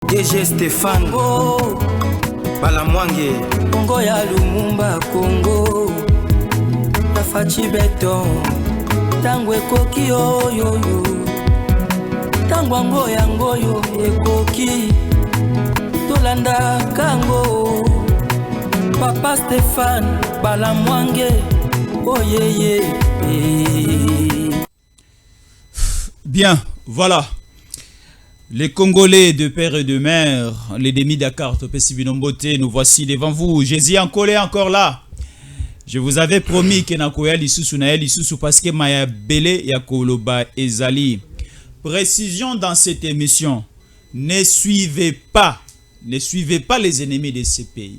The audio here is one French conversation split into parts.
DG Stéphane Balamwange Congo ya Lumumba Congo Tafachi Beton Tango ekoki oyoyo Tango ango yango yo ekoki Tolanda kango Papa Stéphane Balamwange Oh yeah. Bien, voilà. Les Congolais de père et de mère, les demi-Dakar, Topé Sibinomboté, nous voici devant vous. Jésus en colère encore là. Je vous avais promis que Nakoya Lisusu na Lisusu parce que Maya Bele Yakoloba Ezali. Précision dans cette émission. Ne suivez pas les ennemis de ces pays.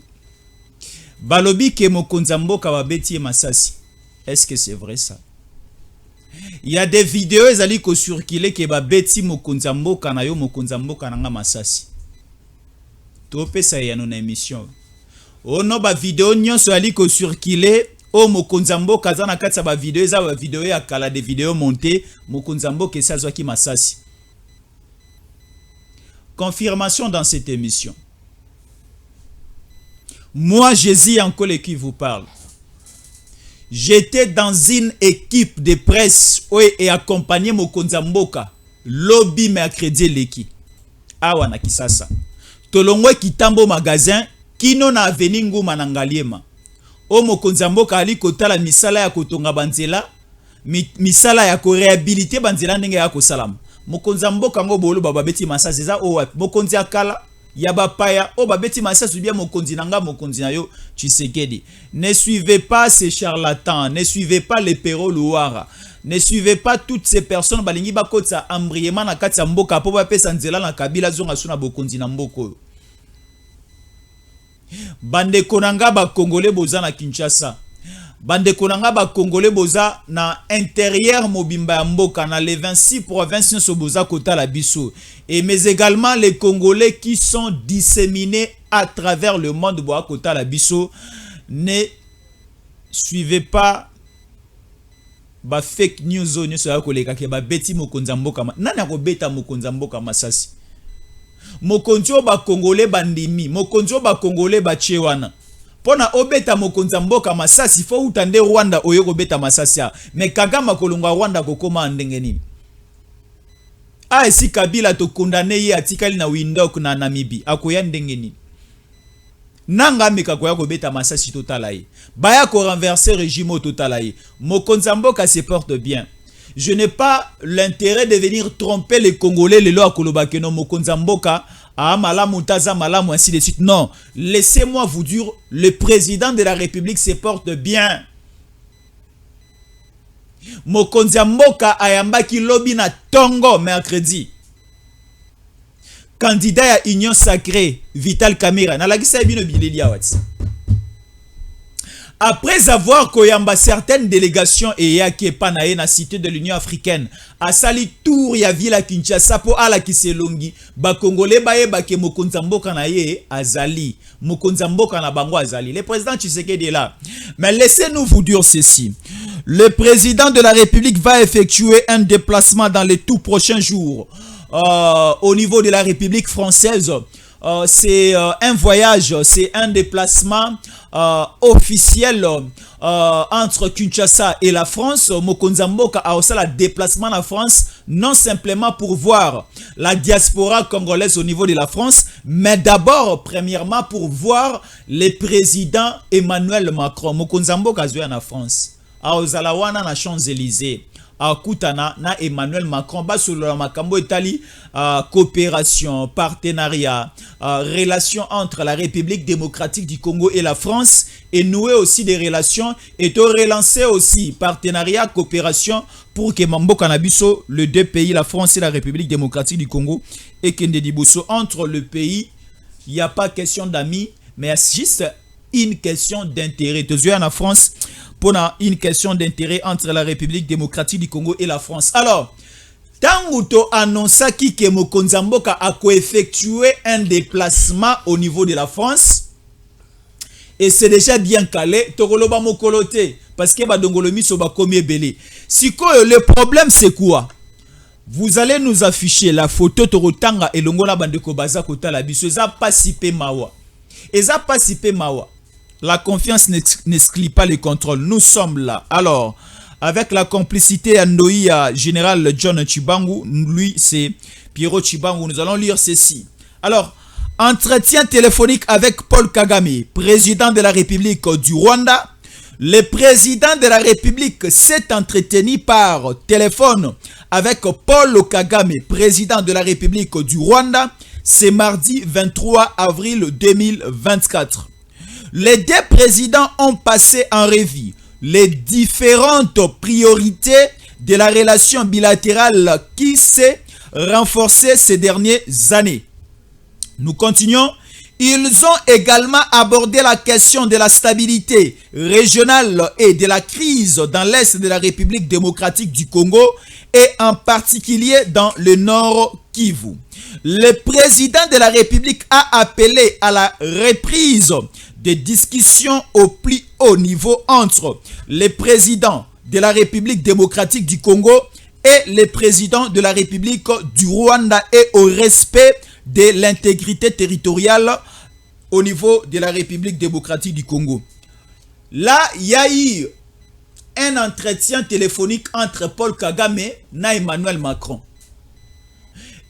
Balobi ke Mokonzambo Kawabeti Masasi. Est-ce que c'est vrai ça? Il y a des vidéos ezali ko circuler ke ba beti Mokonzambo kanayo Mokonzambo kananga Masasi. Topé ça y a non émission. Ono ba vidéo nyonso ali ko circuler o Mokonzambo kazana katsa ba vidéo eza ba vidéo ya kala des vidéos montées Mokonzambo ke sazwa ki Masasi. Confirmation dans cette émission. Moi Jésus encore qui vous parle. J'étais dans une équipe de presse et accompagné Mokonzamboka lobby mercredi leki awa na Kisasa tolongwe kitambo magasin kino na avenue Nguma na Ngaliema o Mokonzamboka ali kotala misala ya kotonga banzela misala ya ko réhabiliter banzela ndenge ya ko salama Mokonzamboka ngo bolo baba beti Masasi za o Mokonzi akala Yaba paya, oh babeti Masasi bien mokonzi nanga mokonzi na yo Tshisekedi. Ne suivez pas ces charlatans, ne suivez pas les Pero Louara, ne suivez pas toutes ces personnes balingi bakotsa ambriema na kati ya mboka po bapesa nzela na kabila zonga suna bokonzi na mboko. Bande konanga ba Congolais boza na Kinshasa. Bande konanga ba Congolais boza na intérieur mobimba ya mboka na les 26 provinces so boza kota la biso. Et mais également les Congolais qui sont disséminés à travers le monde boa kota la biso. Ne suivez pas ba fake news zone so ya koleka ke ba beti Mokonzamboka nani akobeta Mokonzamboka Masasi. Mokonzi o ba Congolais bandimi, mokonzi o ba Congolais ba chewana. Pona obeta Mokonzamboka Masasi fo utande Rwanda oyoko beta Masasi mais Kagame kolonga Rwanda kokoma ndenge nini? Si Kabila to condamné ye atikali na Windhoek na Namibie akoya ndenge nini? Nanga meka koya ko beta Masasi totala ye. Baya ko renverser régime au totala ye. Mokonzamboka se porte bien. Je n'ai pas l'intérêt de venir tromper les Congolais les lois kolobake no Mokonzamboka malamu taza malamu ainsi de suite. Non, laissez-moi vous dire, le président de la République se porte bien. Mokonzamboka ayambaki lobby na Tongo mercredi. Candidat ya Union Sacrée Vital Kamerhe na lagisa bino bileli awati. Après avoir koyamba certaines délégations et yake panaye na cité de l'Union africaine, a sali tour ya villa Kinshasa po ala kiselongi, ba Congolais baye ba ke Mokonzamboka na ye azali, Mokonzamboka na bango azali. Le président Tshisekedi est là. Mais laissez-nous vous dire ceci. Le président de la République va effectuer un déplacement dans les tout prochains jours au niveau de la République française. C'est un voyage, c'est un déplacement officiel entre Kinshasa et la France. Mokonzamboka a aussi le déplacement en France, non simplement pour voir la diaspora congolaise au niveau de la France, mais d'abord, premièrement, pour voir le président Emmanuel Macron. Mokonzamboka a en France. A Ozalawana na Champs-Élysées. A Koutana na Emmanuel Macron bas sur le makambo etali coopération, partenariat, relation entre la République démocratique du Congo et la France et nouer aussi des relations et de relancer aussi partenariat, coopération pour que Mambo Kanabiso, les deux pays, la France et la République démocratique du Congo et Kende Diboso entre le pays, il n'y a pas question d'amis, mais juste une question d'intérêt. Tu vois en France pour une question d'intérêt entre la République démocratique du Congo et la France. Alors, tant que annonce que Mokonzamboka a effectué un déplacement au niveau de la France, et c'est déjà bien calé, Tokoloba Mokolote, parce que Badongolomi soba komi belé. Si le problème c'est quoi? vous allez nous afficher la photo Torotanga et Longola Bandeko Baza Kota la biso. Eza pas sipe mawa. Eza pas sipe mawa. La confiance n'exclut pas le contrôle. Nous sommes là. Alors, avec la complicité Andoïa général John Chibangu, lui c'est Pierrot Chibangu, nous allons lire ceci. Alors, entretien téléphonique avec Paul Kagame, président de la République du Rwanda. Le président de la République s'est entretenu par téléphone avec Paul Kagame, président de la République du Rwanda, c'est mardi 23 avril 2024. Les deux présidents ont passé en revue les différentes priorités de la relation bilatérale qui s'est renforcée ces dernières années. Nous continuons. Ils ont également abordé la question de la stabilité régionale et de la crise dans l'Est de la République démocratique du Congo et en particulier dans le Nord Kivu. Le président de la République a appelé à la reprise des discussions au plus haut niveau entre le président de la République démocratique du Congo et le président de la République du Rwanda et au respect de l'intégrité territoriale au niveau de la République démocratique du Congo. Là, il y a eu un entretien téléphonique entre Paul Kagame et Emmanuel Macron.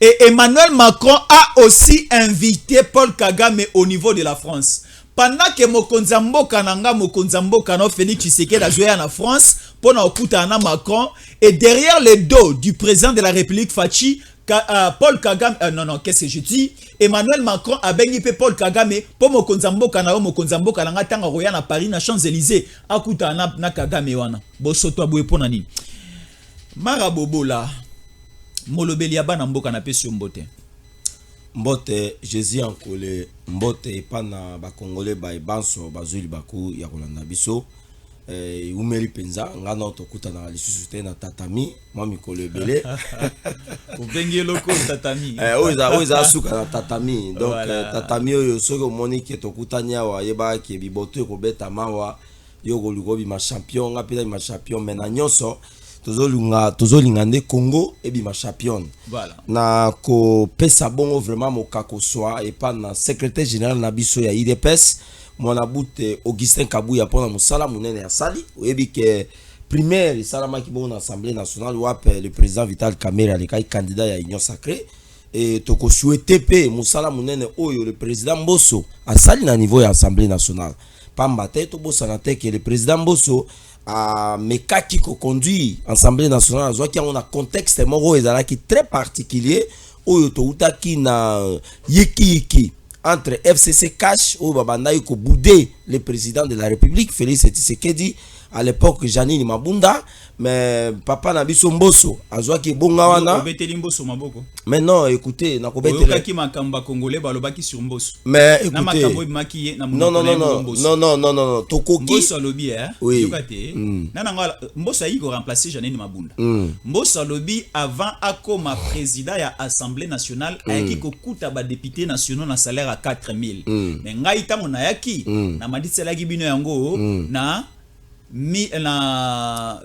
Et Emmanuel Macron a aussi invité Paul Kagame au niveau de la France. Pendant que Mokonzambo Kananga, Mokonzambo Kano, Félix Tshisekedi a joué en France, pendant Okutana Macron, et derrière le dos du président de la République Fachi, Paul Kagame, qu'est-ce que je dis? Emmanuel Macron a béni Paul Kagame pour Mokonzambo Kanao, Mokonzambo Kananga, Tanga Royan à Paris, na Champs-Élysées, Akuta na Kagame wana. Bosoto aboué ponani. Marabobo là, Molobeli abana mboka na pesi mbote. Mbote, Jésus en colère, mbote pana ba Congolais ba banso bazuli baku ya kolanda biso. Umeli penza ngana otokuta na lisusu te na tatami mwa mikolo ebele ubenge loko tatami oza suka na tatami donc voilà. Tatami oyo soki omoni ke tokutani awa yeba ke biboto ekobeta mawa yo koluka bima champion nga pena bima champion mais na nyonso tozolinga nde Congo ebima champion voilà. Na kopesa bongo vraiment mokako soa epa na secrétaire général na biso ya IDPS Mwana boute Augustin Kabuya pona musala munene ya sali oyebi ke primaire salama ki bon assemblée nationale wape le président Vital Kamerhe le candidat ya Union Sacrée et toko souhaiter pe musala munene oyo le président Mbosso asali na niveau ya assemblée nationale pamba te to bosana te que le président Mbosso a mekaki ko conduire assemblée nationale zo ki on a contexte moko ezalaki très particulier oyo to utaki na yiki entre FCC Cash ou Babanda ko boudé le président de la République Félix Tshisekedi à l'époque Janine Mabunda mais papa na biso Mbosso azwa ki bonga wana obeteli Mbosso maboko mais non écoutez na ko beteli ki makamba congolais balobaki sur Mbosso mais écoutez na makambo makiye na non tokoki Mbosso lobi oui. Yokate nana ngala Mbosso ayi ko remplacer Janine Mabunda Mbosso lobi avant akoma président ya Assemblée nationale ayaki ko kuta ba députés nationaux na salaire à 4000 mais ngai tango na yaki na maditsela ki bino yango na 21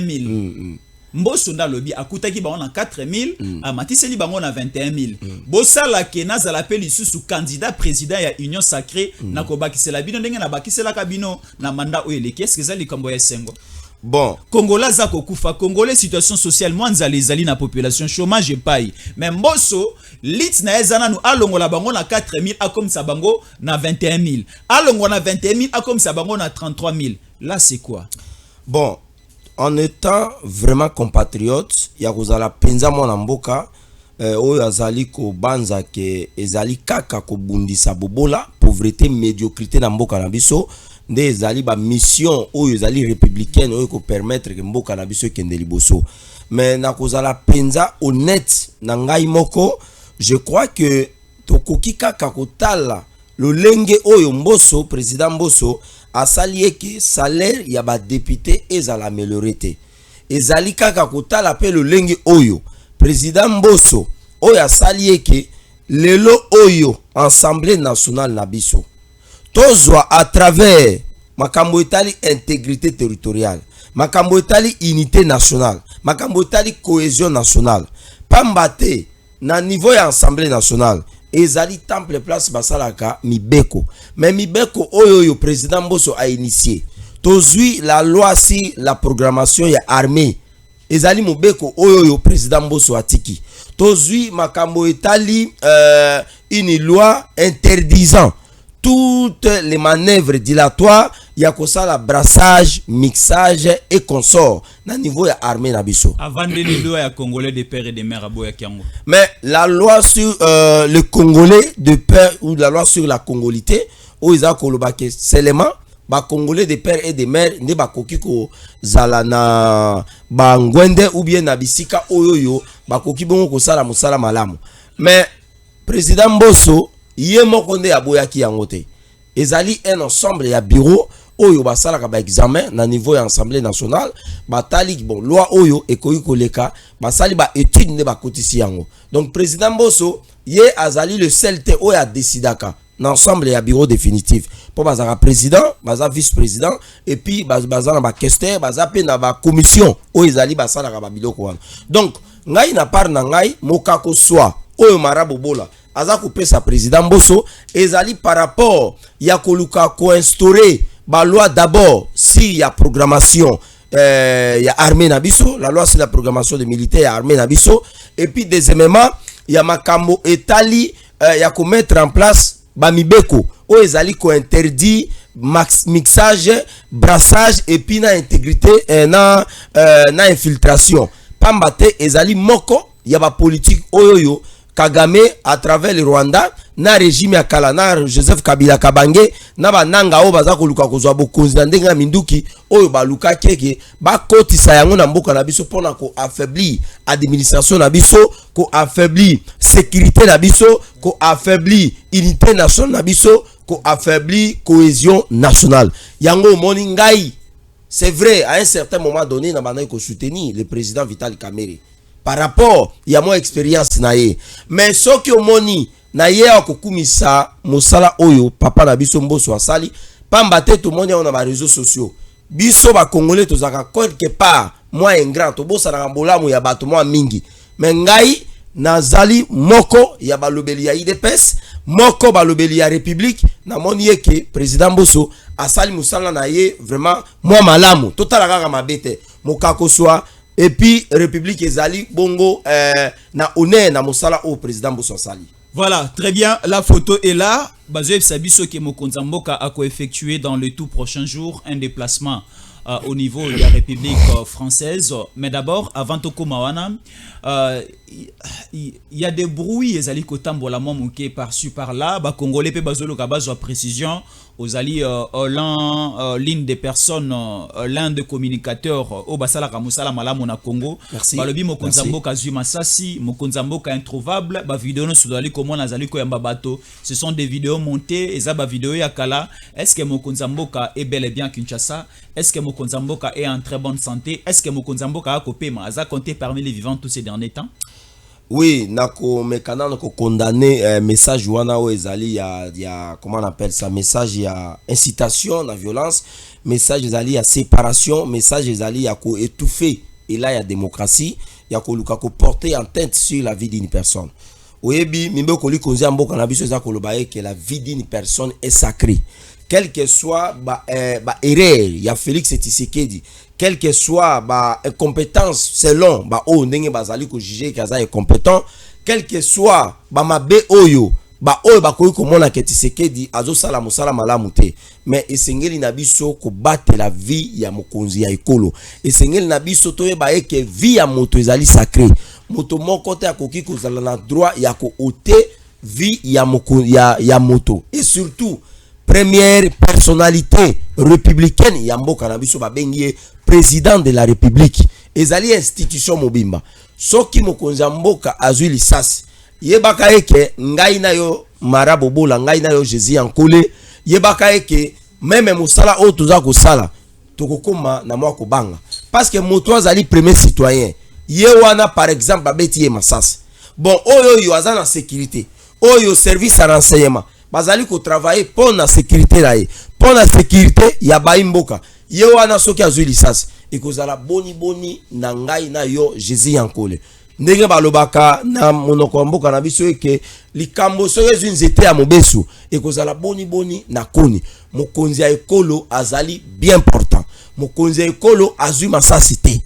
000. Mbosso nda lobi akutaki bango na 4 000 amatiseli bango na 21 000. Bosala ke nazala pe lisusu candidat président ya Union Sacrée na kobakisela bino ndenge na bakisela ka bino na mandat oyo leki est-ce que ça likambo ya sengo bon Congolais za kokufa Congolais situation sociale mwanzali ezali na population chômage paye mais Mbosso lit na ezana nu alongola bango na 4 000 akomisa bango na 21 000 alongo na 21 000 akomisa bango na 33 000. Là, c'est quoi? Bon, en étant vraiment compatriote, il y a la penza mona mboka, oyo azali ko banza ke ezali kaka ko bundisa bobola, pauvreté, médiocrité na mboka na biso, nde ezali ba mission oyo ezali républicaine oyo ko permettre ke mboka na biso kende liboso. Mais na kozala penza honnête na ngai moko, je crois que tokoki kaka kotala le lenge oyo Mbosso, président Mbosso asali eke salaire ya ba député ezala amélioré. Ezali kaka kotala pe le lenge oyo président Mbosso oyo asali eke lelo oyo assemblée nationale na biso tozwa à travers makambo etali intégrité territoriale, makambo etali unité nationale, makambo etali cohésion nationale. pambate na niveau ya Assemblée nationale ezali temple place basalaka mibeko mais mibeko oyo président Mbosso a initié tozui la loi si la programmation ya armée ezali mobeko oyo président Mbosso atiki tozui makambo etali une loi interdisant toutes les manœuvres dilatoires ya kosala brassage, mixage et consort na niveau ya armée na biso. Avant de les lois ya congolais de père et de mère à Boya Kiango. Mais la loi sur le congolais de père ou la loi sur la congolité où ils ont kolobake seulement ba congolais de père et de mère ne ba koki ko zala na ba ngwende ou bien na bisika oyoyo ba koki bongo ko sala musala malamu. Mais président Mbosso yé moko nde aboyaki yango te. Ezali un ensemble ya bureau oyo basalaka ba examen na niveau ya Assemblée nationale batali bon loi oyo ekoki koleka basali ba étude nde bakotisi yango. Donc président Mbosso yé azali le seul te oyo a décidaka na ensemble ya bureau définitif pour bazaka président baza vice-président et puis baza na ba questeur baza pe na ba commission oyo ezali basalaka ba biloko wana. Donc ngai na part na ngai mokako soit oyo Marabout Bola aza kopesa président Mbosso ezali par rapport ya koluka ko instaurer ba loi d'abord si ya programmation ya armée na biso la loi sur la programmation des militaires ya armée na biso et puis deuxièmement ya makambo etali ya ko mettre en place ba mibeko o ezali ko interdit mixage brassage et puis na intégrité na infiltration pambate ezali moko ya ba politique oyoyo Kagame à travers le Rwanda na régime ya kala na Joseph Kabila Kabange na bananga o baza koluka kozwa bokonzi na ndenga minduki oyo baluka keke bakotisa yango na mboka na biso pona ko affaiblir administration na biso ko affaiblir sécurité na biso ko affaiblir unité nationale na biso ko affaiblir cohésion nationale yango moni ngai c'est vrai à un certain moment donné na bana ko soutenir le président Vital Kamerhe par rapport ya mon expérience na ye mais soki omoni na ye akokumisa mosala oyo papa na biso Mbosso asali pamba te tout monde on a ba réseaux sociaux biso ba congolais tozaka quelque part moi ingrat to bosa na mbolamu ya bato moi mingi mais ngai nazali moko ya balobeli ya IDPS moko balobeli ya république na moni yeke président Mbosso asali mosala na ye vraiment moi malamu totala kaka mabete mokako soit et puis république ezali bongo na honneur na mosala au président Mbosso sali. Voilà, très bien, la photo est là. Bazoe Sabiso qui Mokonza Mboka a co-effectué dans les tout prochains jours un déplacement au niveau de la République française. Mais d'abord, avant Toko Mawana, il y a des bruits, ezali kotambola momuke par-ci par-là, ba Congolais pe bazolo ka bazwa précision. Aux alliés l'une des personnes, l'un des communicateurs au Basala Kamusala Malamu na Congo. Merci. Balobi Mokonza Mboka Zuma Sassi, Mokonza Mboka introuvable. Ba vidéo no sudali comment nazali ko yamba bato. Ce sont des vidéos montées. Eza ba vidéo ya kala. Est-ce que Mokonza Mboka est bel et bien Kinshasa? Est-ce que Mokonza Mboka est en très bonne santé? Est-ce que Mokonza Mboka a kopema? Aza compté parmi les vivants tous ces derniers temps? Oui, nako mekana nako condamné message wana o ezali ya comment on appelle ça, message ya incitation na violence, message ezali ya séparation, message ezali ya ko étouffer et là il y a démocratie, ya ko luka ko porter en tête sur la vie d'une personne. Oyebi mimbe ko li konzi mboka na biso za ko lobaye que la vie d'une personne est sacrée. Quel que soit erreur ya Félix Tshisekedi, quel que soit incompétence selon o ndenge bazali ko juger kaza incompétent, quel que soit mabe oyo oyo bakoyi komona ke Tshisekedi azosala mosala malamu te, mais esengeli na biso ko battre la vie ya mokonzi ya ekolo, esengeli na biso toyeba ke vie ya moto ezali sacré, moto moko te akoki kozala na droit ya ko ôter vie ya moto, et surtout première personnalité républicaine ya mboka na biso babengi président de la république ezali institution mobimba soki mokonzi mboka azwi lisasi yebaka eke ngai na yo Marabout Bola ngai na yo Jésus Yankole yebaka eke même mosala o toza kosala tokokoma na mwa kobanga parce que moto azali premier citoyen ye wana par exemple babeti ye masasi bon oyo aza na sécurité oyo service à renseignement bazali ko travailler pour la sécurité là pour la sécurité ya baimboka ye wana soki azwi lisasi ekozala boni na ngai na yo Jésus Yankole ndenge balobaka na monoko mboka na biso eke likambo soki ezwi nzete ya mobesu ekozala boni na koni. Mokonzi ya ekolo azali bien important. Mokonzi ya ekolo azwi masasi te.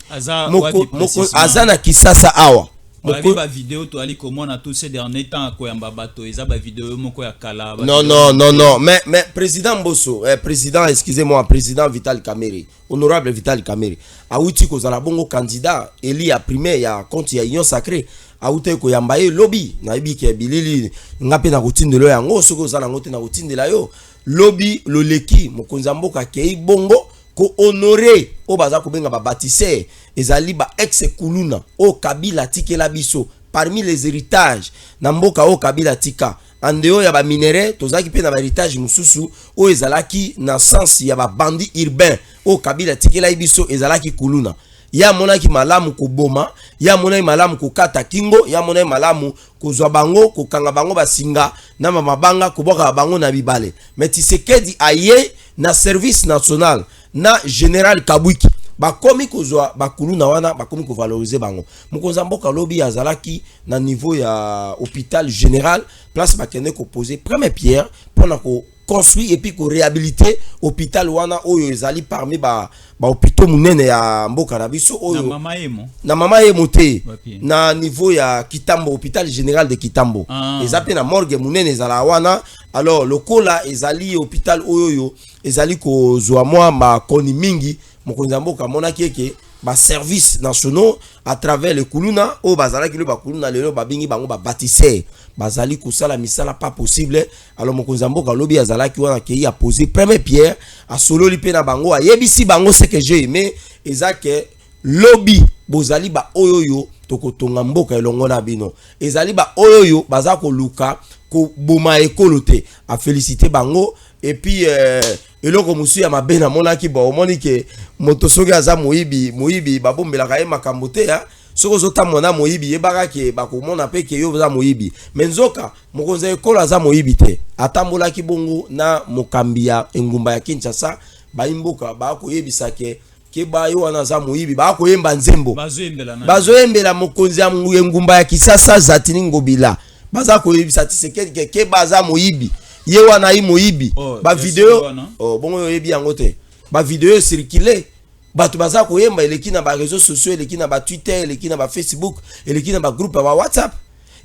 Aza na Kisasa awa. Ba vidéo to ali komona tous ces derniers temps ko yamba bato eza ba vidéo moko ya kala. Non, mais président Mbosso, excusez-moi, président Vital Kamerhe, honorable Vital Kamerhe, awuti ko zala bongo candidat eli ya primaire ya compte ya Union Sacrée, awute ko yamba ye lobby na yebi ke bilili ngape na kutindelo yango soko zala ngote na kutindela yo lobby loleki mokonza mboka kei bongo ko honorer o baza ko benga ba bâtisseur ezali ba ex kuluna o Kabila tikela biso parmi les héritages na mboka o Kabila tika andeo ya ba minere tozaki pe na ba héritage mususu o ezalaki na sens ya ba bandi urbain o Kabila tikela biso ezalaki kuluna ya monaki malamu koboma ya monaki malamu kokata kingo ya monaki malamu kozwa bango kokanga bango basinga na mabanga koboka bango na bibale. Mais Tshisekedi aye na service national na général Kabwiki bakomi kozwa bakuluna wana bakomi ko valoriser bango. Mokonza mboka lobi azalaki na niveau ya hôpital général place bakene ko poser première pierre pour na ko construire et puis ko réhabiliter hôpital wana oyo ezali parmi ba hôpitaux munene ya mboka na biso oyo na mama emo te na niveau ya Kitambo hôpital général de Kitambo ezape na morgue munene ezala wana. Alors lokola ezali hôpital oyo ezali ko zwa mwa ma koni mingi mokonza mboka monaki eke ba services nationaux à travers le kuluna o bazala ki le ba kuluna lelo babingi bango ba bâtisseur bazali kusala misala pas possible. Alors mokonza mboka lobi azala ki wana ki a posé première pierre a solo li pe na bango a yebisi bango ce que j'ai aimé ezake lobby bozali ba oyoyo tokotonga mboka elongo na bino ezali ba oyoyo baza ko luka ko boma ekolo te a féliciter bango. Et puis eloko musu ya mabe na monaki ba omoni ke moto soki aza moyibi babombelaka ye makambo te ya soko zota mona moyibi yebaka ke bakomona pe ke yo za moyibi menzoka mokonza ekolo aza moyibi te atambolaki bongo na mokambi ya engumba ya Kinshasa baimboka bakoyebisa ke ba yo wana za moyibi bakoyemba nzembo bazoyembela mokonzi ya engumba ya Kisasa Zatini Ngobila baza koyebisa Tshisekedi ke baza moyibi ye wana yi moyibi ba video bongo yoyebi yango te ba video circuler batu baza koyemba eleki na ba réseaux sociaux eleki na ba Twitter eleki na ba Facebook eleki na ba groupe ba WhatsApp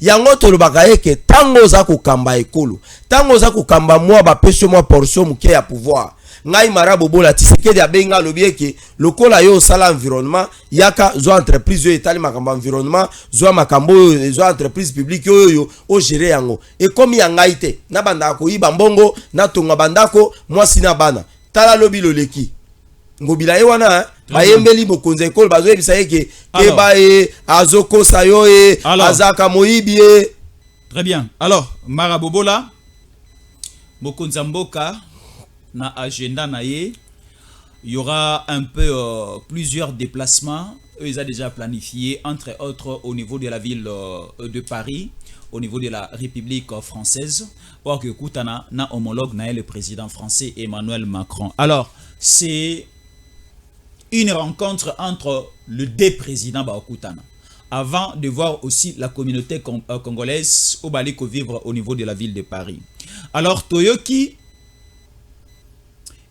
yango tolobaka eke tango za kokamba ekolo tango za kokamba mwa ba peso mwa portion muke ya pouvoir ngai marabo bola Tshisekedi abenga lobieke lokola yo sala environnement yaka zo entreprise yo etali makambo environnement zo makambo zo entreprise publique yo o gérer yango e komi ya ngai te na banda ko yiba mbongo na tonga bandako mwasi na bana tala lobi loleki Ngobila ye wana bayembeli mokonza ekolo bazo yebisa yeke keba azoko sayo azaka moyibi. Très bien. Alors Marabobola mokonza mboka na agenda na ye, il y aura un peu plusieurs déplacements. Ils ont déjà planifié, entre autres au niveau de la ville de Paris, au niveau de la République française, pour que Koutana na homologue na le président français Emmanuel Macron. Alors, c'est une rencontre entre les deux présidents Koutana, avant de voir aussi la communauté congolaise au Baliko vivre au niveau de la ville de Paris. Alors, Toyoki,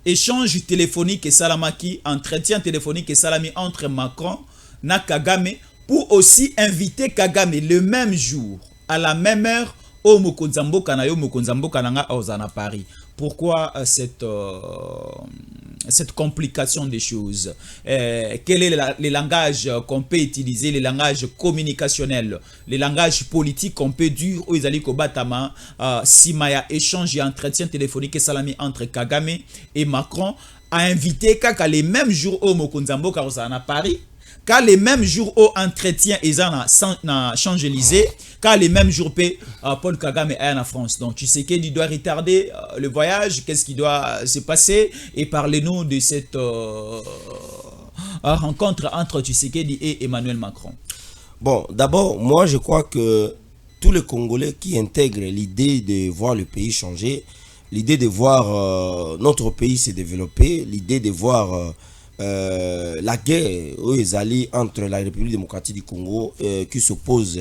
échange téléphonique et Salamaki, entretien téléphonique et Salami entre Macron et Kagame pour aussi inviter Kagame le même jour, à la même heure, au Mokonzambo Kanayo, Mokonzambo Kananga à Paris. Pourquoi cette complication des choses? Quel est le langage qu'on peut utiliser, le langage communicationnel, le langage politique qu'on peut dire aux Isaliko Batama, Simaya, échange et entretien téléphonique et salami entre Kagame et Macron, a invité Kaka les mêmes jours au Mokonzambo Karosana à Paris, car les mêmes jours au entretien ils en Champs-Élysées, car les mêmes jours Paul Kagame est en France. Donc tu sais qu'il doit retarder le voyage, qu'est-ce qui doit se passer, et parlez-nous de cette rencontre entre Tshisekedi et Emmanuel Macron. Bon, d'abord, moi je crois que tous les Congolais qui intègrent l'idée de voir le pays changer, l'idée de voir notre pays se développer, l'idée de voir la guerre aux alliés entre la République démocratique du Congo qui s'oppose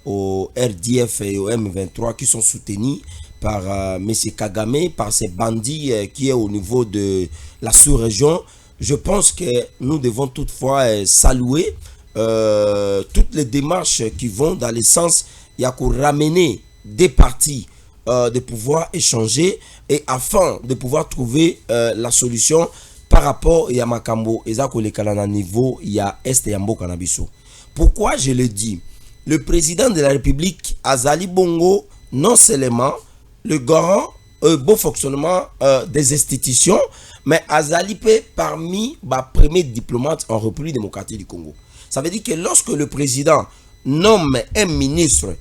au RDF et au M23 qui sont soutenus par M. Kagame, par ces bandits qui est au niveau de la sous-région. Je pense que nous devons toutefois saluer toutes les démarches qui vont dans le sens de ramener des partis de pouvoir échanger et afin de pouvoir trouver la solution par rapport à Makambo et à niveau il y a Est et Mboka na biso. Pourquoi je le dis? Le président de la République Azali Bongo non seulement le garant bon fonctionnement des institutions, mais Azali peut parmi les premiers diplomates en République démocratique du Congo. Ça veut dire que lorsque le président nomme un ministre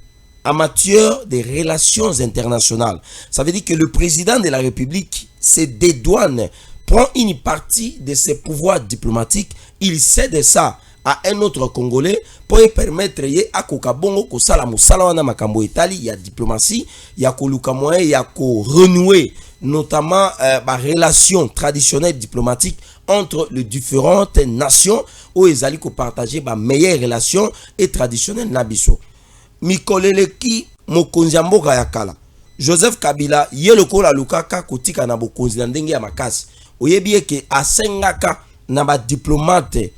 en matière des relations internationales, ça veut dire que le président de la République se dédouane, prend une partie de ses pouvoirs diplomatiques, il cède ça à un autre Congolais pour permettre à Kokabongo ko sala musala wana makambo etali ya diplomatie ya koluka moyen ya ko renouer notamment ba relation traditionnelle diplomatique entre les différentes nations où ils allaient partager ba meilleures relations et traditionnelles na biso. Mikoleleki mokonzi ya mboka ya kala Joseph Kabila ye lokola lukaka kotika na bokonzi na ndenge ya makasi oyebi ke asengaka na ba diplomate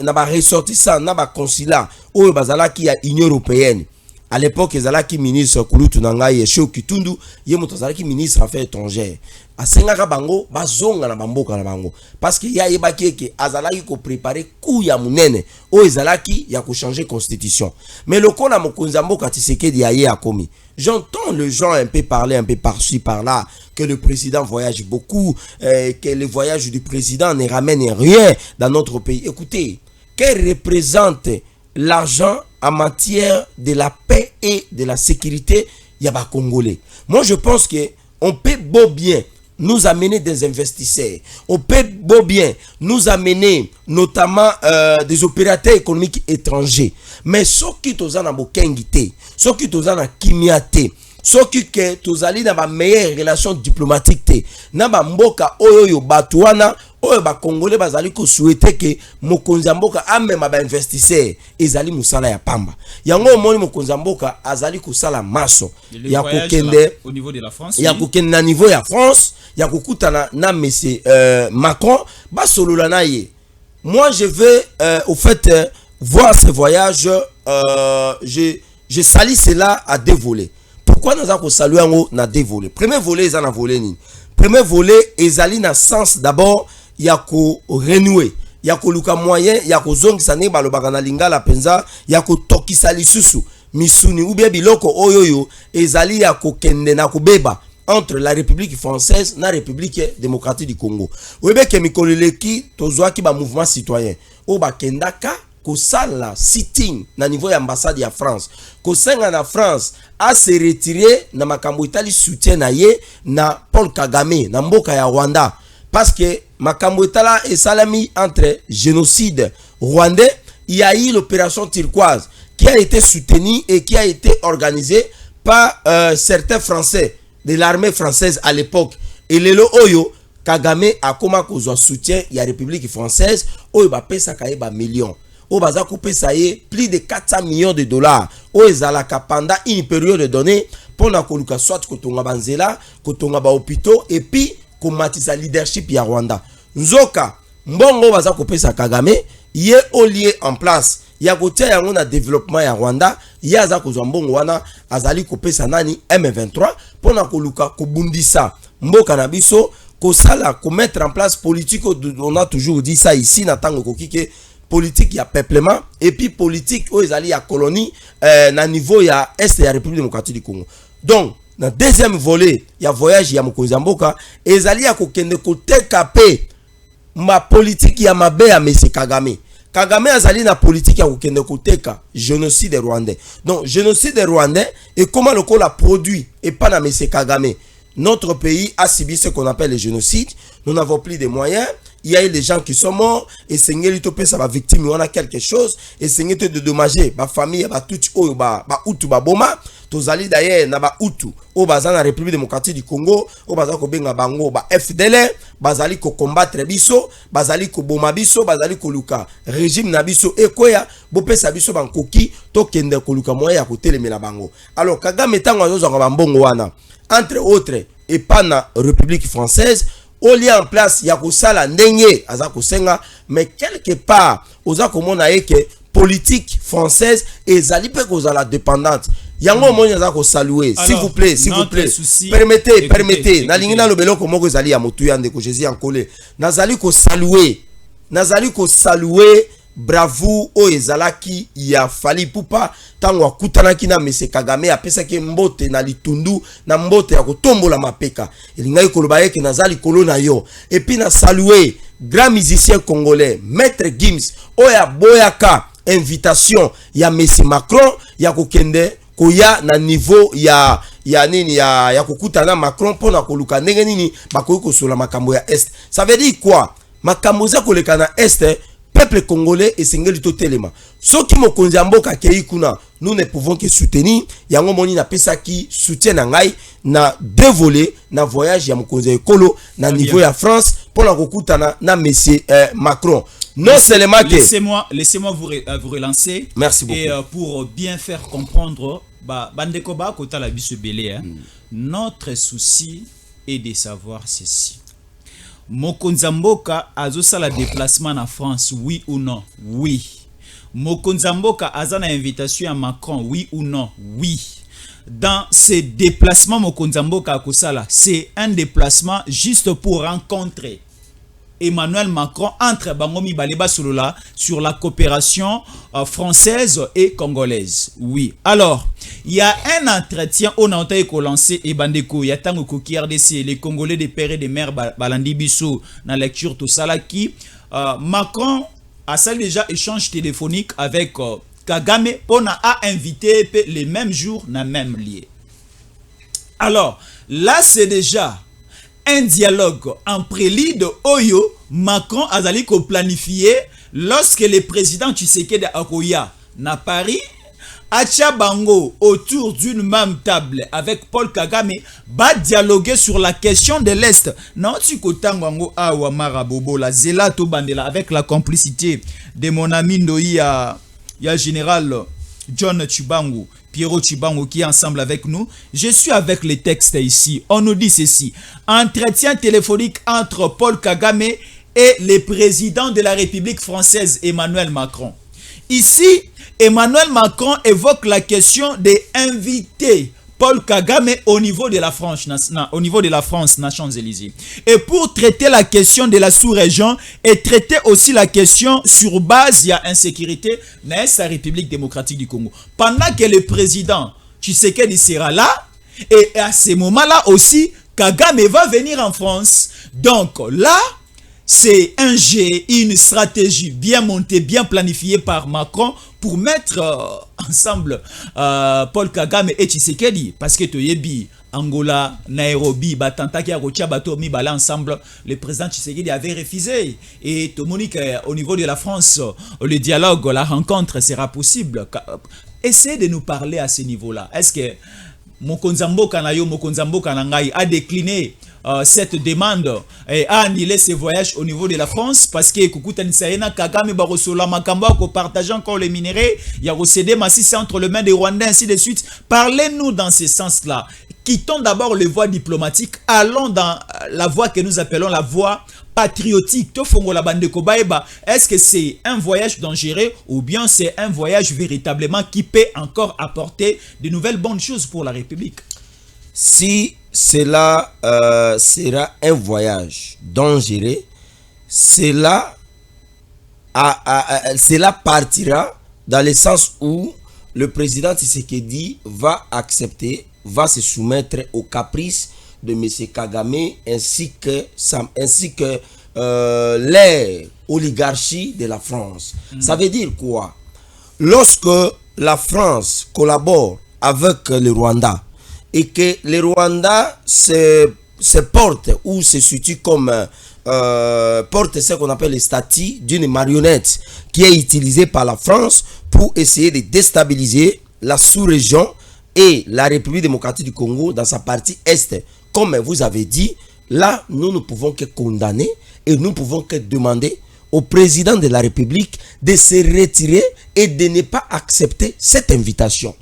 na ba ressortissant na ba consulat oyo bazalaki ya Union européenne. À l'époque ezalaki ministre Kulutu Nangai Yesho Kitundu ye moto azalaki ministre affaires étrangères. Asengaka bango bazonga na bamboka na bango parce que ya yebaki ke azalaki ko préparer coup ya munene oyo ezalaki ya ko changer constitution. Mais le kona mokonzi mboka Tshisekedi ya ye akomi. J'entends les gens un peu parler un peu par-ci par-là que le président voyage beaucoup, que le voyage du président ne ramène rien dans notre pays. Écoutez, que représente l'argent en matière de la paix et de la sécurité yaba congolais? Moi je pense que on peut beau bien nous amener des investisseurs, on peut beau bien nous amener notamment des opérateurs économiques étrangers, mais ce qui est en bokengité, ce qui est en kimiate, ce qui est tozali na ba meilleure relation diplomatique te na ba mboka oyo batuana oyo ba congolais bazali ko souhaiter que mokonzi mboka amema ba investisseur ezali musala ya pamba yango moni mokonzi mboka azali ko sala maso ya kokende au niveau de la France, ya kokende na niveau ya France ya kokutana na monsieur Macron ba solola na ye. Moi je vais au fait voir ce voyage, je salis cela à deux volets. Pourquoi nous avons salué na deux volets? Premier volet ils en volé ni. Premier volet ezali na sens d'abord ya ko renouer, ya ko luka moyen, ya ko zongisa ne balobaka na lingala penza, ya ko tokisa lisusu misuni ou bien biloko oyoyo ezali ya ko kende na ko beba entre la République française na République démocratique du Congo. Webe ke mikoleleki tozwaki ba mouvement citoyen o ba kendaka kosala sitting na niveau ya ambassade ya France kosenga na France a se retirer na makambo itali soutien na ye na Paul Kagame na mboka ya Rwanda parce que makambo itala et salami entre génocide rwandais. Il y a eu l'opération turquoise qui a été soutenue et qui a été organisée par certains Français de l'armée française à l'époque. Et lelo oyo Kagame a koma kozwa soutien ya République française oyo ba pesa kaeba millions. Au baza coupé ça y est plus de 400 millions de dollars au ezalaka pendant une période donnée pour na koluka soit kotonga banzela kotonga ba hôpitaux et puis komatisa leadership ya Rwanda nzoka mbongo baza coupé ça Kagame ye au lieu en place ya kotia yango na développement ya Rwanda ya za kozwa mbongo wana azali coupé ça nani M23 pour na koluka kobundisa mboka na biso kosala ko mettre en place politique. On a toujours dit ça ici na tango kokike politique ya peuplement et puis politique aux alliés à colonie na niveau ya Est ya République démocratique du Congo. Donc dans deuxième volet ya voyage ya mokonzi mboka ezali ya kokende koteka pe ma politique ya mabe ya monsieur Kagame. Kagame azali na politique ya kokende koteka génocide rwandais. Donc génocide rwandais et comment le col a produit et pas na monsieur Kagame. Notre pays a subi ce qu'on appelle le génocide. Nous n'avons plus de moyens. Il y a eu des gens qui sont morts et Seigneur Topé ça va victime on a quelque chose et Seigneur te dédommager ma famille ba tout oyo ba utu ba boma tozali d'ailleurs na ba Hutu o baza na République démocratique du Congo o baza ko benga bango ba FDLR bazali ko combattre biso bazali ko boma biso bazali ko luka régime na biso ekoya bopesa biso bankoki to kende ko luka moya ya kotelemela bango. Alors Kagame tango azozanga bambongo wana entre autres et pas na République française au lieu en place ya kosala ndenge aza kosenga, mais quelque part oza komona eke politique française ezali pe kozala dépendante yango moni aza ko saluer. S'il vous plaît permettez na lingina lobelo ko moko ezali ya motu ya ndeko Jésus Ankole nazali ko saluer bravo o ezalaki ya Fally Ipupa tango akutanaki na Mese Kagame apesaki mbote na litundu na mbote ya kotombola mapeka elingai koloba yeke nazali kolona yo et puis na saluer grand musicien congolais Maître Gims oya boyaka invitation ya Mese Macron ya kokende koya na niveau ya nini ya kokutana Macron pona koluka ndenge nini bakoki kosola makambo ya Est. Ça veut dire quoi? Makambo za koleka na Est peuple congolais esengeli to telema soki mokonzi mboka kei kuna nous ne pouvons que soutenir yango moni na pesa ki soutien na ngai na dévoler na voyage ya mokonzi ekolo na niveau ya France pour la kokutana na monsieur Macron. Non seulement que laissez-moi vous relancer. Merci beaucoup. Et pour bien faire comprendre bandeko ba kota la biso belé notre souci est de savoir ceci. Mokonzi mboka azosala déplacement en France, oui ou non? Oui. Mokonzi mboka azana invitation à Macron, oui ou non? Oui. Dans ces déplacements Mokonzi mboka akosala, c'est un déplacement juste pour rencontrer Emmanuel Macron entre Bangomi Baleba Solola sur la coopération française et congolaise. Oui. Alors, il y a un entretien on a lancé et bandeko il y a tango koki RDC les Congolais des pères et des mères balandi biso na lecture tout ça là qui Macron a ça déjà échange téléphonique avec Kagame on a invité les mêmes jours na même lieu. Alors, là c'est déjà un dialogue en prélude Oyo Macron azali ko planifié lorsque le président Tshisekedi akoya na Paris acha bango autour d'une même table avec Paul Kagame ba dialoguer sur la question de l'Est. Non tu kotango awa marabobo la zelato bandela avec la complicité de mon ami Ndoya ya général John Chibangu Pierrot Chibango qui est ensemble avec nous. Je suis avec les textes ici. On nous dit ceci. Entretien téléphonique entre Paul Kagame et le président de la République française Emmanuel Macron. Ici, Emmanuel Macron évoque la question d'inviter Paul Kagame au niveau de la France, na Champs-Élysées. Et pour traiter la question de la sous-région et traiter aussi la question sur base de l'insécurité dans la République démocratique du Congo. Pendant que le président Tshisekedi sera là, et à ce moment-là aussi, Kagame va venir en France. Donc là, c'est un jet, une stratégie bien montée, bien planifiée par Macron pour mettre ensemble Paul Kagame et Tshisekedi. Parce que Toyebi, Angola, Nairobi, Batantaki, Arocha, Batomi, Bala ensemble, le président Tshisekedi avait refusé. Et Monique, au niveau de la France, le dialogue, la rencontre sera possible. Essayez de nous parler à ce niveau-là. Est-ce que Mokonzi mboka na yo, Mokonzi mboka na ngai a décliné cette demande et a annulé ses voyages au niveau de la France parce que Kukutanisaena Kagame Barosola Makamba ko partageant encore les minéraux, il y a recédé massif entre les mains des Rwandais ainsi de suite. Parlez-nous dans ce sens-là. Quittons d'abord les voies diplomatiques, allons dans la voie que nous appelons la voie patriotique. Est-ce que c'est un voyage dangereux ou bien c'est un voyage véritablement qui peut encore apporter de nouvelles bonnes choses pour la République? Si cela sera un voyage dangereux, cela partira dans le sens où le président Tshisekedi va accepter, va se soumettre aux caprices de M. Kagame ainsi que les oligarchies de la France. Ça veut dire quoi? Lorsque la France collabore avec le Rwanda et que le Rwanda se porte ou se situe comme porte ce qu'on appelle le statut d'une marionnette qui est utilisée par la France pour essayer de déstabiliser la sous-région et la République démocratique du Congo dans sa partie est, comme vous avez dit, là, nous ne pouvons que condamner et nous ne pouvons que demander au président de la République de se retirer et de ne pas accepter cette invitation.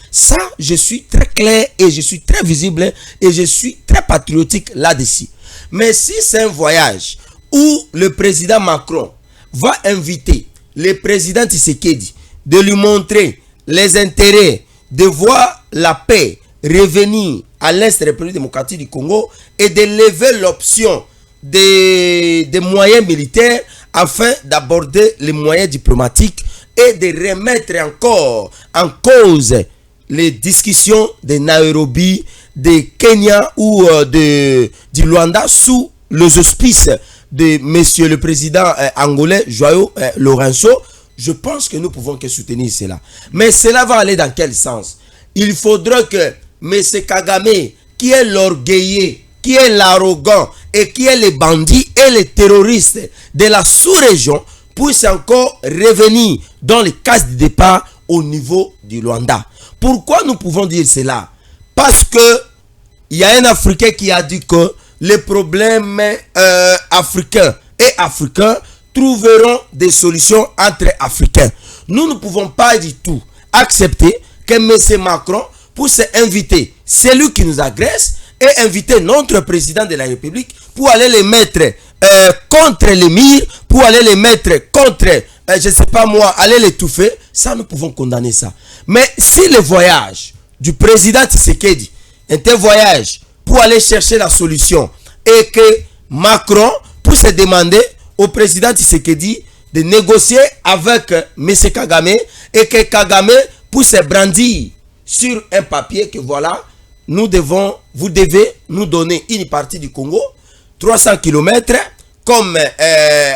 Ça, je suis très clair et je suis très visible et je suis très patriotique là-dessus. Mais si c'est un voyage où le président Macron va inviter le président Tshisekedi de lui montrer les intérêts de voir la paix revenir à l'Est de la République démocratique du Congo et de lever l'option des moyens militaires afin d'aborder les moyens diplomatiques et de remettre encore en cause les discussions de Nairobi, de Kenya ou du Luanda sous les auspices de monsieur le président angolais Joao Lourenço. Je pense que nous pouvons que soutenir cela. Mais cela va aller dans quel sens? Il faudra que M. Kagame, qui est l'orgueilleux, qui est l'arrogant et qui est les bandits et les terroristes de la sous-région, puisse encore revenir dans les cases de départ au niveau du Luanda. Pourquoi nous pouvons dire cela? Parce que il y a un Africain qui a dit que les problèmes africains et africains trouveront des solutions entre Africains. Nous ne pouvons pas du tout accepter que M. Macron puisse inviter celui qui nous agresse et inviter notre président de la République pour aller les mettre contre les murs, pour aller les mettre contre, je ne sais pas moi, aller l'étouffer. Ça, nous pouvons condamner ça. Mais si le voyage du président Tshisekedi est un voyage pour aller chercher la solution et que Macron puisse demander au président Tshisekedi de négocier avec M. Kagame et que Kagame puisse brandir sur un papier que voilà, vous devez nous donner une partie du Congo, 300 km, comme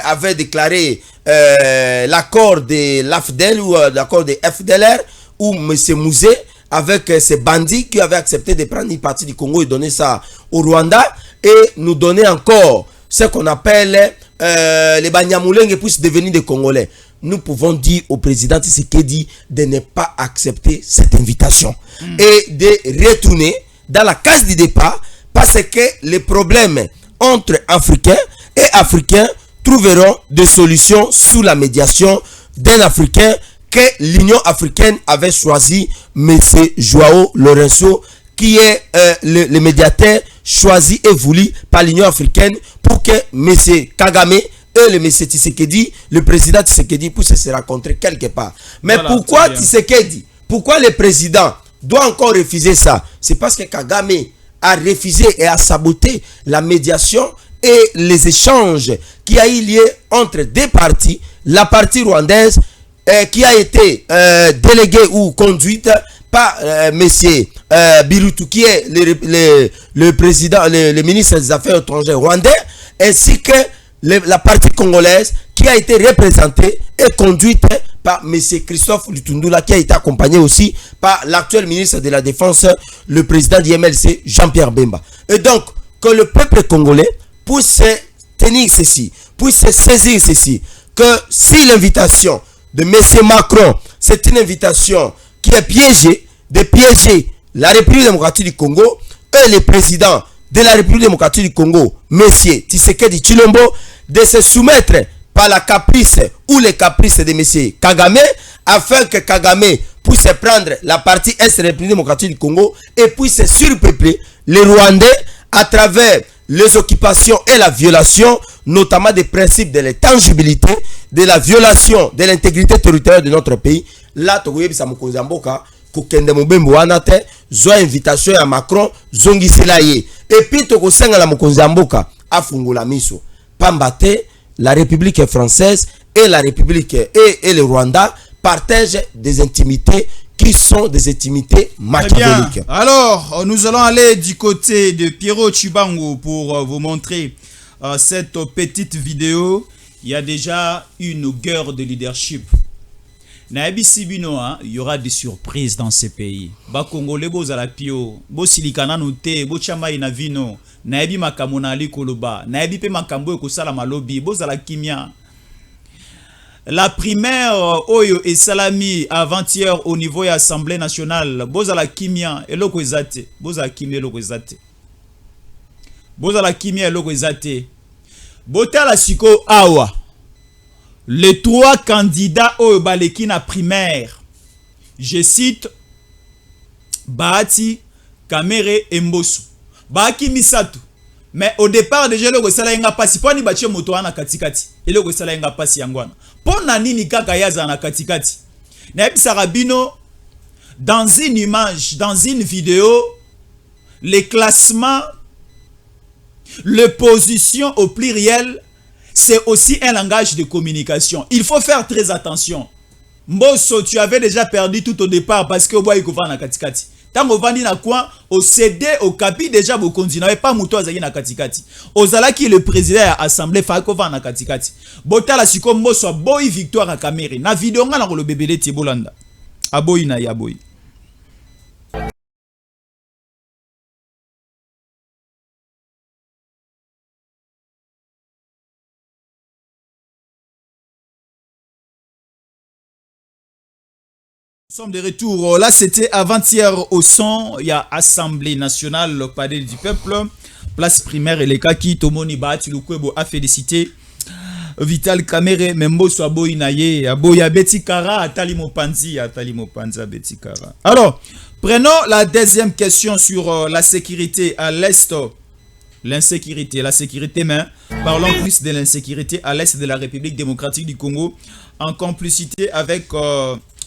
avait déclaré l'accord de l'AFDEL ou l'accord de FDLR, où M. Mouzé, avec ces bandits qui avaient accepté de prendre une partie du Congo et donner ça au Rwanda, et nous donner encore ce qu'on appelle les Banyamulenge puissent devenir des Congolais. Nous pouvons dire au président Tshisekedi de ne pas accepter cette invitation et de retourner dans la case du départ, parce que les problèmes entre Africains et Africains trouveront des solutions sous la médiation d'un Africain que l'Union africaine avait choisi, M. Joao Lourenço, qui est le médiateur choisi et voulu par l'Union africaine pour que M. Kagame et le M. Tshisekedi, le président Tshisekedi, puissent se rencontrer quelque part. Mais voilà, pourquoi Tshisekedi, pourquoi le président doit encore refuser ça? C'est parce que Kagame a refusé et a saboté la médiation et les échanges qui a eu lieu entre deux parties, la partie rwandaise qui a été déléguée ou conduite par M. Birutu, qui est le président, le ministre des Affaires étrangères rwandais, ainsi que la partie congolaise qui a été représentée et conduite par M. Christophe Lutundula, qui a été accompagné aussi par l'actuel ministre de la Défense, le président du MLC, Jean-Pierre Bemba. Et donc, que le peuple congolais puisse tenir ceci, puisse saisir ceci, que si l'invitation de M. Macron, c'est une invitation qui est piégée, de piéger la République démocratique du Congo et le président de la République démocratique du Congo, M. Tshisekedi Tshilombo, de se soumettre par la caprice ou les caprices de M. Kagame, afin que Kagame puisse prendre la partie est de la République démocratique du Congo et puisse surpeupler les Rwandais à travers les occupations et la violation, notamment des principes de l'intangibilité, de la violation de l'intégrité territoriale de notre pays. Là, Togoyebisa Mokonzi Mboka, kokende mobembo wana te, zo invitation à Macron, zongisela ye. Et puis tokosenga la Mokonzi Mboka afungula miso. Pambate, la République française et la République et le Rwanda partagent des intimités qui sont des intimités machiavéliques. Alors, nous allons aller du côté de Pierrot Chibango pour vous montrer cette petite vidéo. Il y a déjà une guerre de leadership. Naebi Sibino, il y aura des surprises dans ces pays. Ba Congolais bozala pio, bo silikana note, bo chama ina vino, naebi makambo na ali koloba, naebi pe makambo ekosala malobi, bozala kimia. la primaire Oyo et Salami avant-hier au niveau de l'Assemblée nationale. Bozala kimia eloko ezate. Bozala kimia eloko ezate. Bozala kimia eloko ezate. Botala siko awa. Les 3 candidats Oyo baleki na primaire. Je cite Bahati, Kamere et Mbosso. Baki misatu. Mais au départ déjà le sala yenga pasi poni bache moto ana katikati. Et le sala yenga pasi yangwana. Pona nini kaka yaza na katikati. Na ebisa rabino dans une image, dans une vidéo, les classements, les positions au pluriel, c'est aussi un langage de communication. Il faut faire très attention. Mbosso, tu avais déjà perdu tout au départ parce que boy kova na katikati. Tango vandi na coin au CD au capi déjà vous continuez pas muto azaki na katikati. Ozala qui le président à assemblée fakova na katikati. Botala siko Mbosso boy victoire à Kamere. Na vidéo nga na ko le bébé Tibolanda. Aboyi na yaboyi. Nous sommes de retour. Là, c'était avant-hier au son. Il y a Assemblée nationale, le palais du peuple, place primaire et les kaki. Tomoni Bahati Lukwebo a félicité Vital Kamere, Mbosso Aboyi Naye, Aboya Betty Kara, Atali Mopanzi, Betty Kara. Alors, prenons la deuxième question sur la sécurité à l'est. L'insécurité, la sécurité, mais parlons plus de l'insécurité à l'est de la République démocratique du Congo, en complicité avec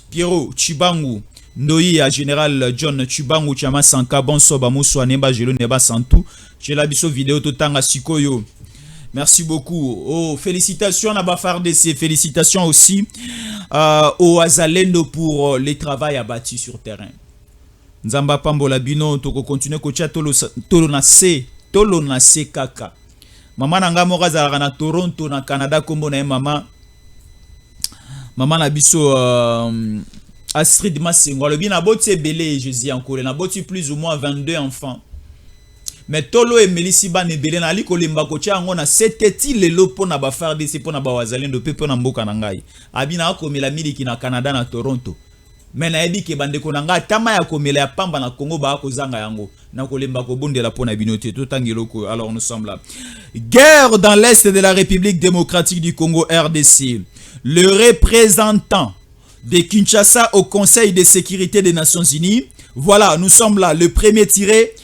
Pierrot Chibangu, Noïa général John Chibangu, Chama Sanka, Bonsoba, Mousso, Neba, Jelo, Neba, Santou. J'ai la vidéo Totanga Sikoyo. Merci beaucoup. Oh, félicitations à Bafardc, félicitations aussi au Azalendo pour les travail abattus sur terrain. Nzamba Pambola Bino, Toko continue Kocha Tolo na se kaka. Maman Nanga Moraza na Toronto, na Canada, Kombo na maman. Maman na biso Astrid Masengo. Le bien na boti belé, je dis encore. Na boti plus ou moins 22 enfants. Mais Tolo et Melisiba ne belé na liko limba kocha ngo na seteti lelo po na bafarde se po na bawazalendo pe po na mboka na ngai. Abina akomela miliki na Canada na Toronto. Mais na ebi ke bandeko na ngai tama ya komela ya pamba na Congo ba kozanga yango. Na kolemba ko bondela po na binote to tangiloko. Alors nous sommes là. Guerre dans l'est de la République démocratique du Congo RDC. Le représentant de Kinshasa au Conseil de sécurité des Nations Unies. Voilà, nous sommes là. Le premier tiré.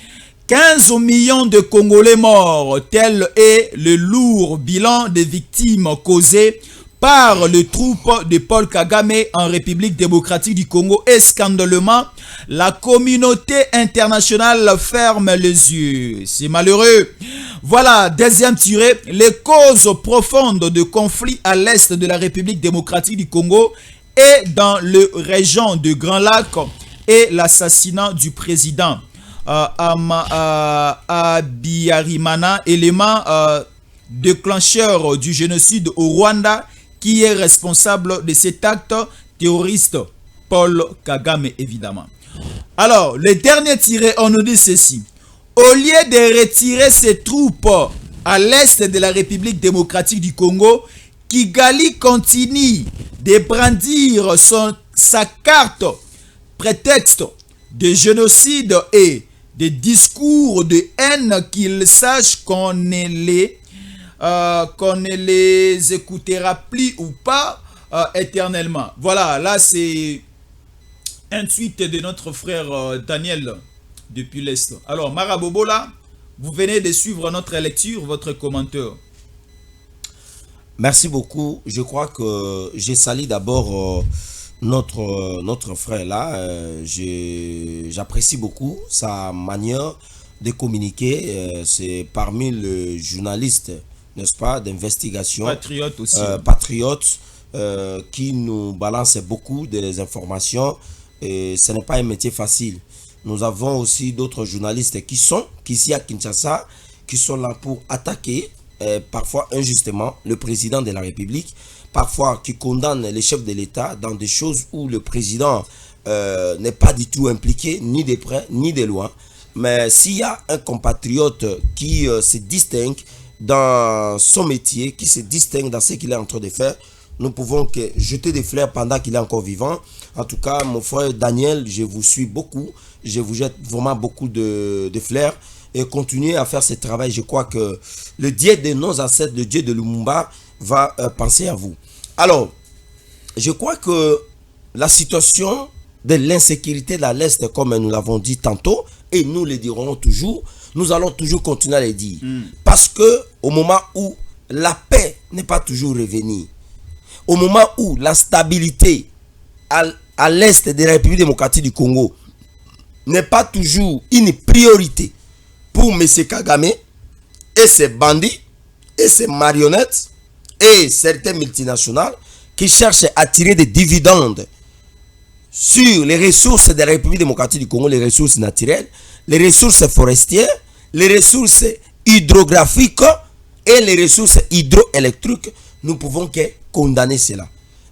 15 millions de Congolais morts, tel est le lourd bilan des victimes causées par les troupes de Paul Kagame en République démocratique du Congo. Et scandalement, la communauté internationale ferme les yeux. C'est malheureux. Voilà, deuxième tiré, les causes profondes de conflits à l'est de la République démocratique du Congo et dans la région de Grand Lac et l'assassinat du président Abiyarimana, élément déclencheur du génocide au Rwanda, qui est responsable de cet acte terroriste, Paul Kagame évidemment. Alors, le dernier tiré, on nous dit ceci. Au lieu de retirer ses troupes à l'est de la République démocratique du Congo, Kigali continue de brandir sa carte prétexte de génocide et des discours de haine, qu'ils sachent qu'on ne les écoutera plus ou pas éternellement. Voilà, là c'est un tweet de notre frère Daniel depuis l'Est. Alors Marabobola, vous venez de suivre notre lecture, votre commentaire. Merci beaucoup. Je crois que j'ai sali d'abord notre frère là. J'apprécie beaucoup sa manière de communiquer. C'est parmi les journalistes, n'est-ce pas, d'investigation. Patriote aussi. Patriote qui nous balance beaucoup des informations. Et ce n'est pas un métier facile. Nous avons aussi d'autres journalistes qui ici à Kinshasa, qui sont là pour attaquer, parfois injustement, le président de la République, parfois qui condamnent les chefs de l'État dans des choses où le président n'est pas du tout impliqué, ni de près, ni de loin. Mais s'il y a un compatriote qui se distingue dans son métier, qui se distingue dans ce qu'il est en train de faire, nous pouvons que jeter des fleurs pendant qu'il est encore vivant. En tout cas, mon frère Daniel, je vous suis beaucoup. Je vous jette vraiment beaucoup de fleurs. Et continuez à faire ce travail. Je crois que le Dieu de nos ancêtres, le Dieu de Lumumba, va penser à vous. Alors, je crois que la situation de l'insécurité dans l'Est, comme nous l'avons dit tantôt, et nous le dirons toujours, nous allons toujours continuer à le dire. Parce que au moment où la paix n'est pas toujours revenue, au moment où la stabilité à l'Est de la République démocratique du Congo n'est pas toujours une priorité pour M. Kagame et ses bandits et ses marionnettes et certaines multinationales qui cherchent à tirer des dividendes sur les ressources de la République démocratique du Congo, les ressources naturelles, les ressources forestières, les ressources hydrographiques et les ressources hydroélectriques, nous pouvons que condamner cela.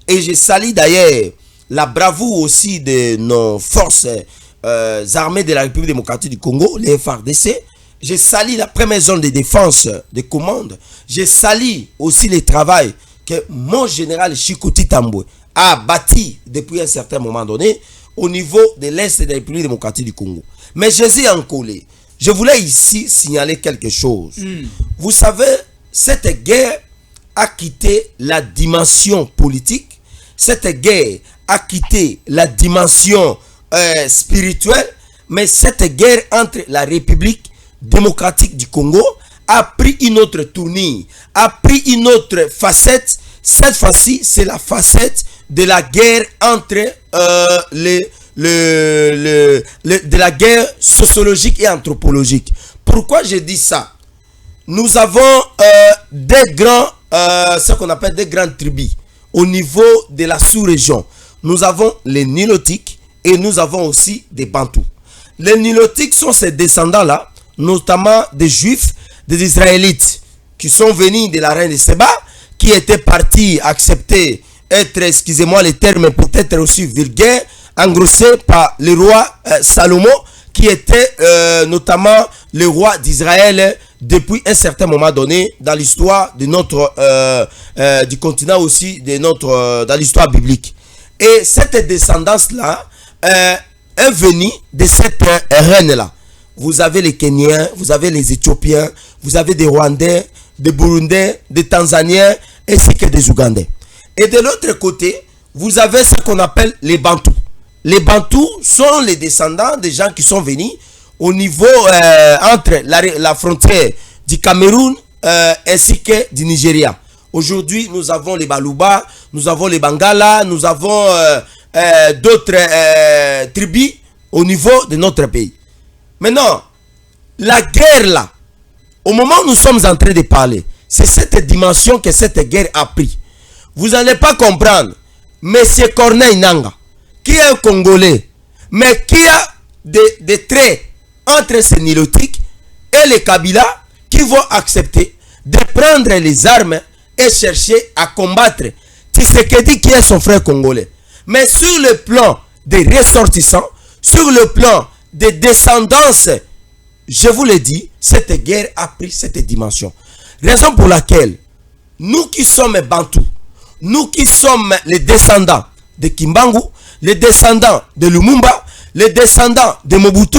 Et je salue d'ailleurs la bravoure aussi de nos forces armées de la République démocratique du Congo, les FARDC. Je salue la première zone de défense de commande. Je salue aussi le travail que mon général Chikouti Tambwe a bâti depuis un certain moment donné au niveau de l'Est de la République démocratique du Congo. Mais Jésus en collé. Je voulais ici signaler quelque chose. Vous savez, cette guerre a quitté la dimension politique. Cette guerre a quitté la dimension spirituelle. Mais cette guerre entre la République démocratique du Congo a pris une autre tournure, a pris une autre facette. Cette fois-ci, c'est la facette de la guerre entre de la guerre sociologique et anthropologique. Pourquoi je dis ça? Nous avons des grands, ce qu'on appelle des grandes tribus au niveau de la sous-région. Nous avons les Nilotiques et nous avons aussi des Bantous. Les Nilotiques sont ces descendants-là, notamment des Juifs, des Israélites, qui sont venus de la reine de Séba, qui étaient partis accepter être, excusez-moi les termes peut-être aussi vulgaires, engrossés par le roi Salomon, qui était notamment le roi d'Israël depuis un certain moment donné dans l'histoire de notre du continent aussi, de notre dans l'histoire biblique. Et cette descendance-là est venue de cette reine-là. Vous avez les Kenyans, vous avez les Éthiopiens, vous avez des Rwandais, des Burundais, des Tanzaniens, ainsi que des Ougandais. Et de l'autre côté, vous avez ce qu'on appelle les Bantous. Les Bantous sont les descendants des gens qui sont venus au niveau entre la frontière du Cameroun ainsi que du Nigeria. Aujourd'hui, nous avons les Baluba, nous avons les Bangala, nous avons d'autres tribus au niveau de notre pays. Maintenant, la guerre là, au moment où nous sommes en train de parler, c'est cette dimension que cette guerre a pris. Vous n'allez pas comprendre. Monsieur Corneille Nanga, qui est un Congolais, mais qui a des traits entre ces Nilotiques et les Kabila, qui vont accepter de prendre les armes et chercher à combattre Tshisekedi, qui est son frère congolais. Mais sur le plan des ressortissants, sur le plan des descendances, je vous le dis, cette guerre a pris cette dimension. Raison pour laquelle nous qui sommes Bantous, nous qui sommes les descendants de Kimbangu, les descendants de Lumumba, les descendants de Mobutu,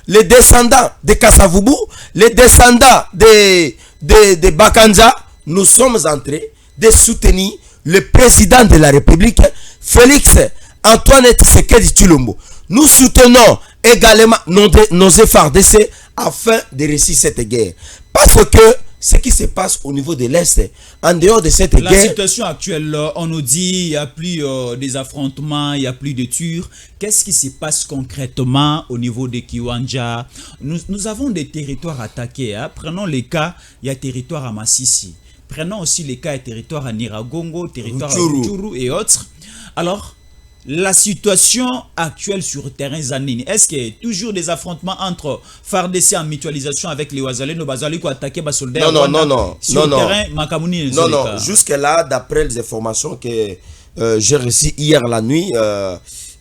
les descendants de Kasavubu, les descendants de Bakanja, nous sommes en train de soutenir le président de la République, Félix Antoine Tshisekedi Tshilombo. Nous soutenons également nos FARDC afin de réussir cette guerre. Parce que ce qui se passe au niveau de l'Est, en dehors de cette guerre... La situation actuelle, on nous dit qu'il n'y a plus des affrontements, il n'y a plus de tirs. Qu'est-ce qui se passe concrètement au niveau de Kiwanja? Nous avons des territoires attaqués. Hein. Prenons les cas, il y a territoire à Massissi. Prenons aussi les cas et territoires à Niragongo, territoire à Rutshuru et autres. Alors, la situation actuelle sur le terrain Zanini, est-ce qu'il y a toujours des affrontements entre FARDC en mutualisation avec les Ouazalais, nos Bazali qui attaqué les soldats sur le terrain Makamuni? Non, jusque-là, d'après les informations que j'ai reçues hier la nuit,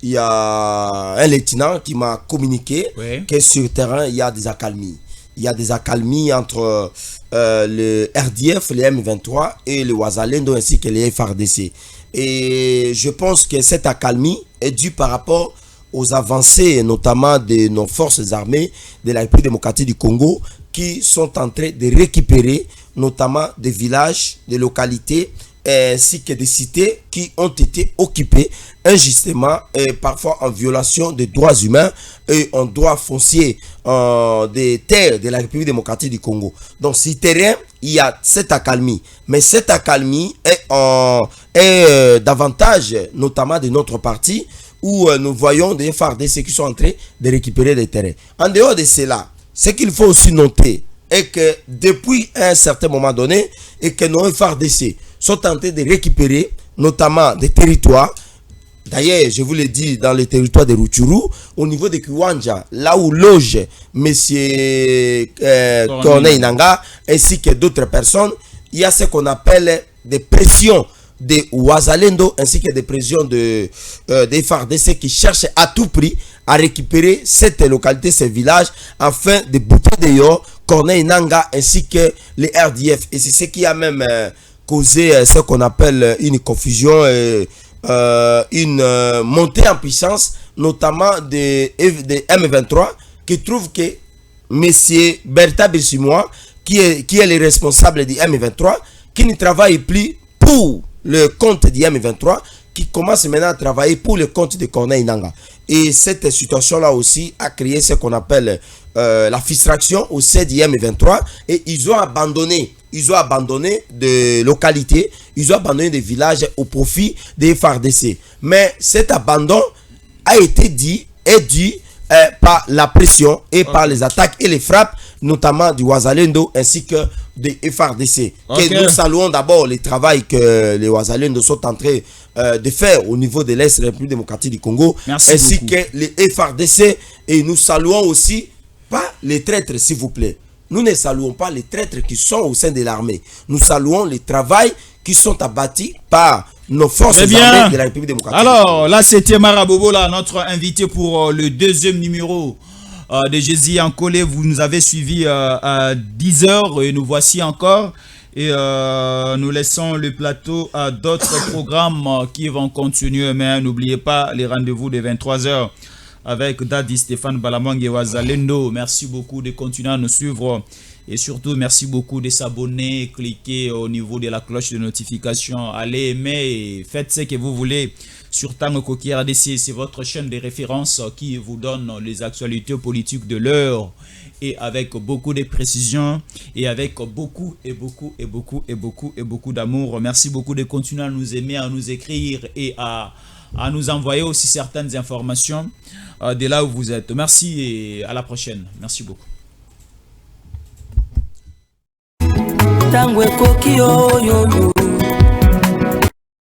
il y a un lieutenant qui m'a communiqué que sur le terrain, il y a des accalmies. il y a des accalmies entre le RDF, les M23 et le Wazalendo ainsi que les FARDC. Et je pense que cette accalmie est due par rapport aux avancées, notamment de nos forces armées de la République démocratique du Congo, qui sont en train de récupérer notamment des villages, des localités, ainsi que des cités qui ont été occupées injustement et parfois en violation des droits humains et en droits fonciers des terres de la République démocratique du Congo. Donc, si terrain, il y a cette accalmie. Mais cette accalmie est davantage, notamment de notre parti, où nous voyons des FARDC qui sont en train de récupérer des terrains. En dehors de cela, ce qu'il faut aussi noter est que depuis un certain moment donné, et que nos FARDC sont en train de récupérer notamment des territoires. D'ailleurs, je vous l'ai dit, dans les territoires de Rutshuru, au niveau de Kiwanja, là où loge M. Corneille Nangaa ainsi que d'autres personnes, il y a ce qu'on appelle des pressions de Wazalendo ainsi que des pressions des FARDC qui cherchent à tout prix à récupérer cette localité, ces villages, afin de bouter dehors Corneille Nangaa ainsi que les RDF. Et c'est ce qui a même causé ce qu'on appelle une confusion, une montée en puissance, notamment des M23, qui trouvent que M. Bertha Bissimois, qui est le responsable du M23, qui ne travaille plus pour le compte du M23, qui commence maintenant à travailler pour le compte de Corneille Nangaa. Et cette situation-là aussi a créé ce qu'on appelle la frustration au sein du M23, et ils ont abandonné des localités, ils ont abandonné des villages au profit des FARDC. Mais cet abandon a été dû par la pression et par les attaques et les frappes, notamment du Wazalendo ainsi que des FARDC. Que nous saluons d'abord le travail que les Wazalendo sont en train de faire au niveau de l'Est République démocratique du Congo, ainsi que les FARDC, et nous saluons aussi pas les traîtres, s'il vous plaît. Nous ne saluons pas les traîtres qui sont au sein de l'armée. Nous saluons le travail qui sont abattus par nos forces armées de la République démocratique. Alors, là, c'était Marabobo, notre invité pour le deuxième numéro de Jésus en Collet. Vous nous avez suivis à 10h et nous voici encore. Et nous laissons le plateau à d'autres programmes qui vont continuer. Mais n'oubliez pas les rendez-vous de 23h avec Dadi Stéphane Balamang et Wazalendo. Merci beaucoup de continuer à nous suivre. Et surtout, merci beaucoup de s'abonner, cliquer au niveau de la cloche de notification, allez aimer, faites ce que vous voulez sur Tango Koki RDC. C'est votre chaîne de référence qui vous donne les actualités politiques de l'heure, et avec beaucoup de précision et avec beaucoup d'amour. Merci beaucoup de continuer à nous aimer, à nous écrire et à nous envoyer aussi certaines informations de là où vous êtes. Merci et à la prochaine. Merci beaucoup. Tango ekoki oyo